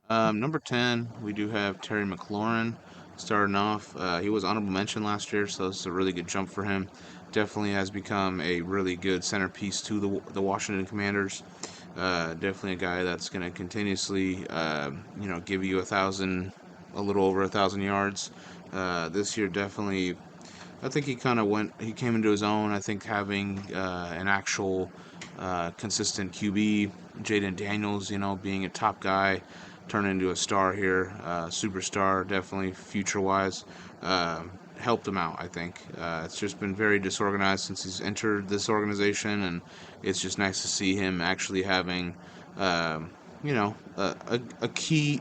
Number 10, we do have Terry McLaurin starting off. He was honorable mention last year, so it's a really good jump for him. Definitely has become a really good centerpiece to the Washington Commanders. Definitely a guy that's going to continuously, give you a little over 1,000 yards. This year, definitely, I think he came into his own. I think having an actual consistent QB, Jaden Daniels, being a top guy, turn into a star here, superstar, definitely future wise. Helped him out, I think. It's just been very disorganized since he's entered this organization, and it's just nice to see him actually having, a key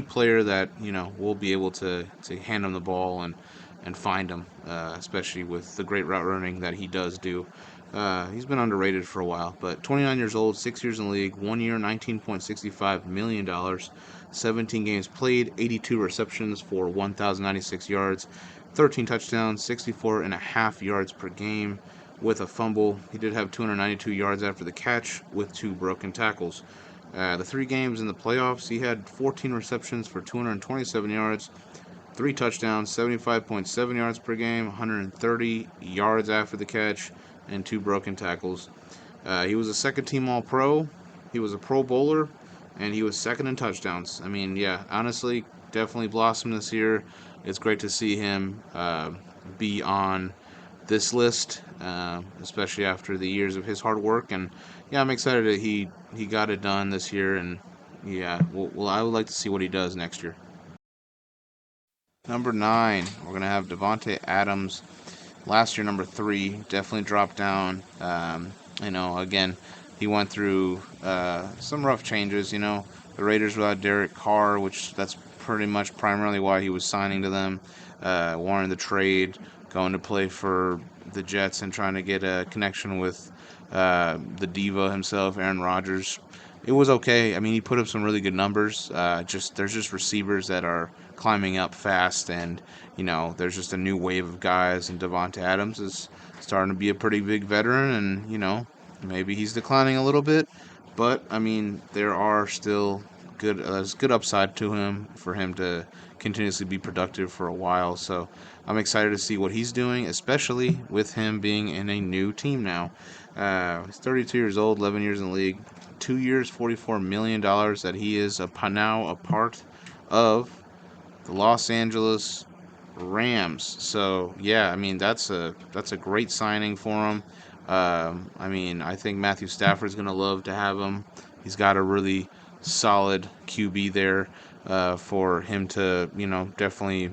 player that will be able to hand him the ball and find him, especially with the great route running that he does do. He's been underrated for a while, but 29 years old, 6 years in the league, 1 year, $19.65 million, 17 games played, 82 receptions for 1,096 yards, 13 touchdowns, 64 and a half yards per game with a fumble. He did have 292 yards after the catch with 2 broken tackles. The 3 games in the playoffs, he had 14 receptions for 227 yards, 3 touchdowns, 75.7 yards per game, 130 yards after the catch, and 2 broken tackles. He was a second team All Pro. He was a Pro Bowler, and he was second in touchdowns. I mean, yeah, honestly, definitely blossomed this year. It's great to see him be on this list, especially after the years of his hard work. And yeah, I'm excited that he got it done this year. And yeah, well, I would like to see what he does next year. Number 9, we're gonna have Devonte Adams. Last year, number 3, definitely dropped down. Again, he went through some rough changes. The Raiders without Derek Carr, which that's pretty much primarily why he was signing to them, wanting the trade, going to play for the Jets, and trying to get a connection with the diva himself, Aaron Rodgers. It was okay. I mean, he put up some really good numbers. There's just receivers that are climbing up fast, and there's just a new wave of guys. And Devonte Adams is starting to be a pretty big veteran, and maybe he's declining a little bit, but I mean, there are still there's good upside to him for him to continuously be productive for a while. So I'm excited to see what he's doing, especially with him being in a new team now. He's 32 years old, 11 years in the league, 2 years, $44 million that he is now a part of the Los Angeles Rams. So yeah, I mean that's a great signing for him. I mean, I think Matthew Stafford's gonna love to have him. He's got a really solid QB there for him to definitely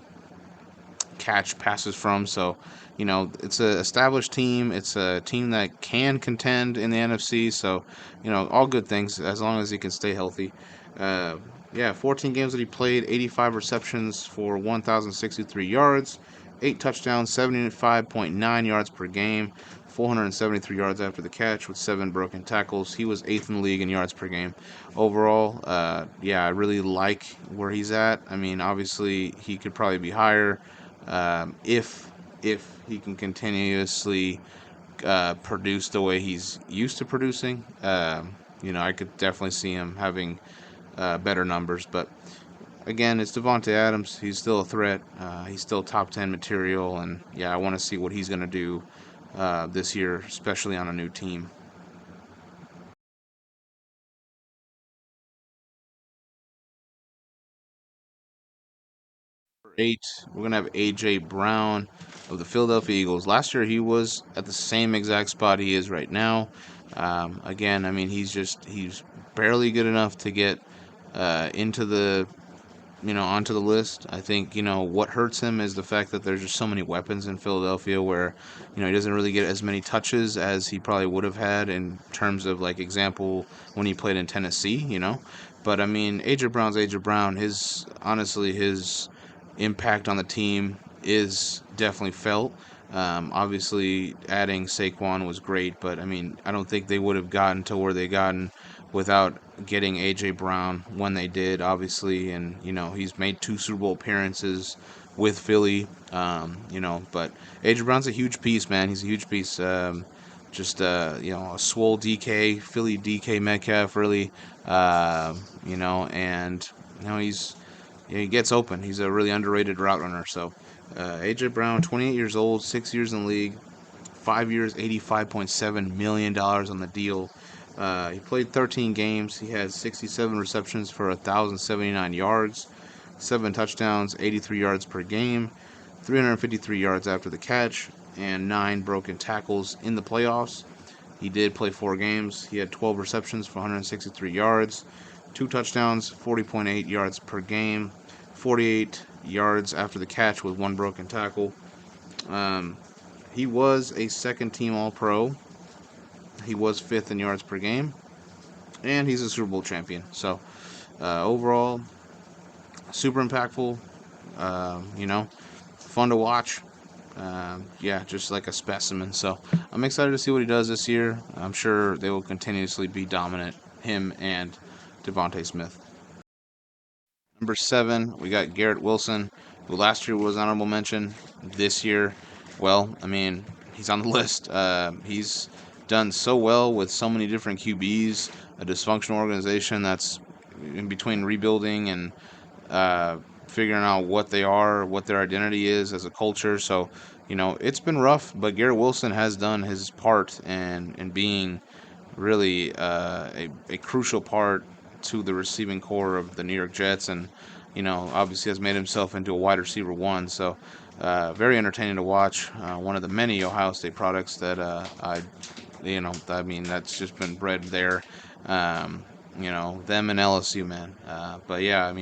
catch passes from. So it's an established team. It's a team that can contend in the NFC. So all good things as long as he can stay healthy. Uh, yeah, 14 games that he played, 85 receptions for 1,063 yards, 8 touchdowns, 75.9 yards per game, 473 yards after the catch with 7 broken tackles. He was eighth in the league in yards per game. Overall, yeah, I really like where he's at. I mean, obviously, he could probably be higher if he can continuously produce the way he's used to producing. I could definitely see him having better numbers. But again, it's Devonte Adams. He's still a threat. He's still top 10 material, and yeah, I want to see what he's going to do this year, especially on a new team. 8, we're going to have A.J. Brown of the Philadelphia Eagles. Last year, he was at the same exact spot he is right now. Again, I mean, he's barely good enough to get into the onto the list. I think, what hurts him is the fact that there's just so many weapons in Philadelphia where, he doesn't really get as many touches as he probably would have had in terms of, like, example, when he played in Tennessee. But, I mean, A.J. Brown's A.J. Brown. His impact on the team is definitely felt. Obviously, adding Saquon was great, but, I mean, I don't think they would have gotten to where they gotten without getting A.J. Brown when they did, obviously. And, he's made 2 Super Bowl appearances with Philly, but A.J. Brown's a huge piece, man. He's a huge piece. A swole DK, Philly DK Metcalf, really, and he gets open. He's a really underrated route runner. So A.J. Brown, 28 years old, 6 years in the league, 5 years, $85.7 million on the deal. He played 13 games. He had 67 receptions for 1,079 yards, 7 touchdowns, 83 yards per game, 353 yards after the catch, and 9 broken tackles in the playoffs. He did play 4 games. He had 12 receptions for 163 yards, 2 touchdowns, 40.8 yards per game, 48 yards after the catch with 1 broken tackle. He was a second-team All-Pro. He was 5th in yards per game, and he's a Super Bowl champion. So overall, super impactful. Fun to watch. Just like a specimen. So I'm excited to see what he does this year. I'm sure they will continuously be dominant, him and Devonte Smith. Number 7, we got Garrett Wilson, who last year was honorable mention. This year, he's on the list. He's done so well with so many different QBs, a dysfunctional organization that's in between rebuilding and figuring out what they are, what their identity is as a culture. So, it's been rough, but Garrett Wilson has done his part in being really a crucial part to the receiving core of the New York Jets, and obviously has made himself into a wide receiver 1. So very entertaining to watch. One of the many Ohio State products that that's just been bred there. Them and LSU, man.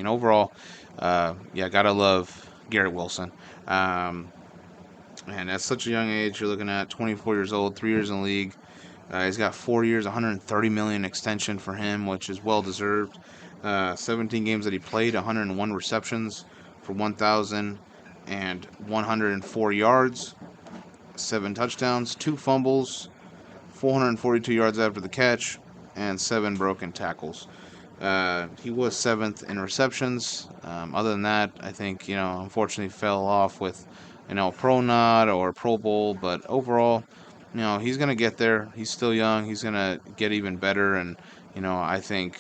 Overall, gotta love Garrett Wilson. And at such a young age, you're looking at 24 years old, 3 years in the league. He's got 4 years, $130 million extension for him, which is well deserved. 17 games that he played, 101 receptions for 1,104 yards, 7 touchdowns, 2 fumbles, 442 yards after the catch, and 7 broken tackles. He was 7th in receptions. Other than that, I think, unfortunately fell off with, pro nod or Pro Bowl, but overall, he's going to get there. He's still young. He's going to get even better. And, I think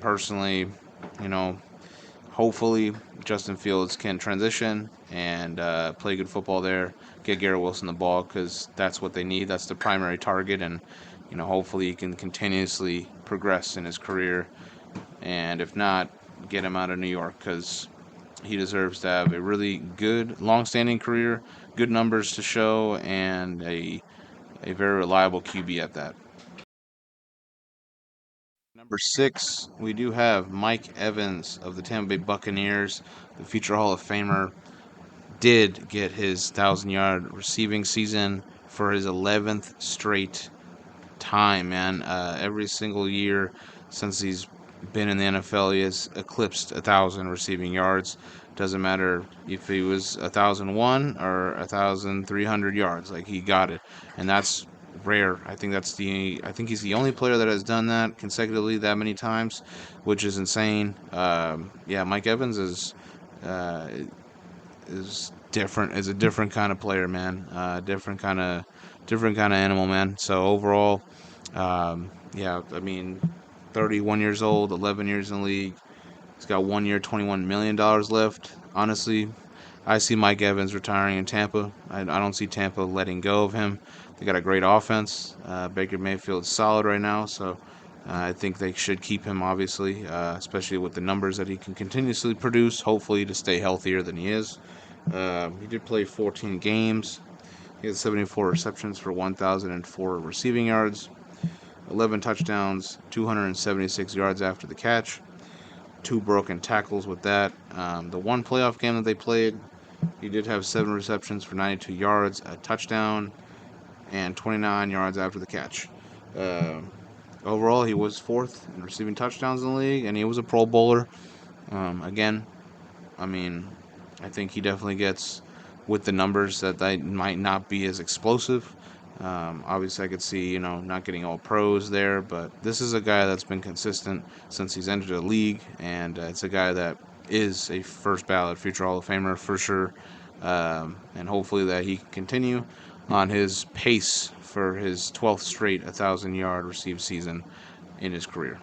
personally, hopefully Justin Fields can transition and play good football there, get Garrett Wilson the ball, because that's what they need. That's the primary target. And, hopefully he can continuously progress in his career. And if not, get him out of New York, because he deserves to have a really good, long-standing career, good numbers to show, and a very reliable QB at that. Number 6, we do have Mike Evans of the Tampa Bay Buccaneers, the future Hall of Famer. Did get his 1,000-yard receiving season for his 11th straight time, man. Every single year since he's been in the NFL, he has eclipsed 1,000 receiving yards. Doesn't matter if he was 1,001 or 1,300 yards, like he got it, and that's rare. I think he's the only player that has done that consecutively that many times, which is insane. Mike Evans is different. Is a different kind of player, man. Different kind of animal, man. So overall, 31 years old, 11 years in the league. He's got 1 year, $21 million left. Honestly, I see Mike Evans retiring in Tampa. I don't see Tampa letting go of him. They got a great offense. Baker Mayfield's solid right now, so I think they should keep him, obviously, especially with the numbers that he can continuously produce, hopefully to stay healthier than he is. He did play 14 games. He had 74 receptions for 1,004 receiving yards, 11 touchdowns, 276 yards after the catch, 2 broken tackles with that. The one playoff game that they played, he did have 7 receptions for 92 yards, a touchdown, and 29 yards after the catch. Overall, he was 4th in receiving touchdowns in the league, and he was a Pro Bowler. I think he definitely gets with the numbers that they might not be as explosive. Obviously, I could see, not getting all pros there, but this is a guy that's been consistent since he's entered the league, and it's a guy that is a first ballot future Hall of Famer for sure, and hopefully that he can continue on his pace for his 12th straight 1,000-yard received season in his career.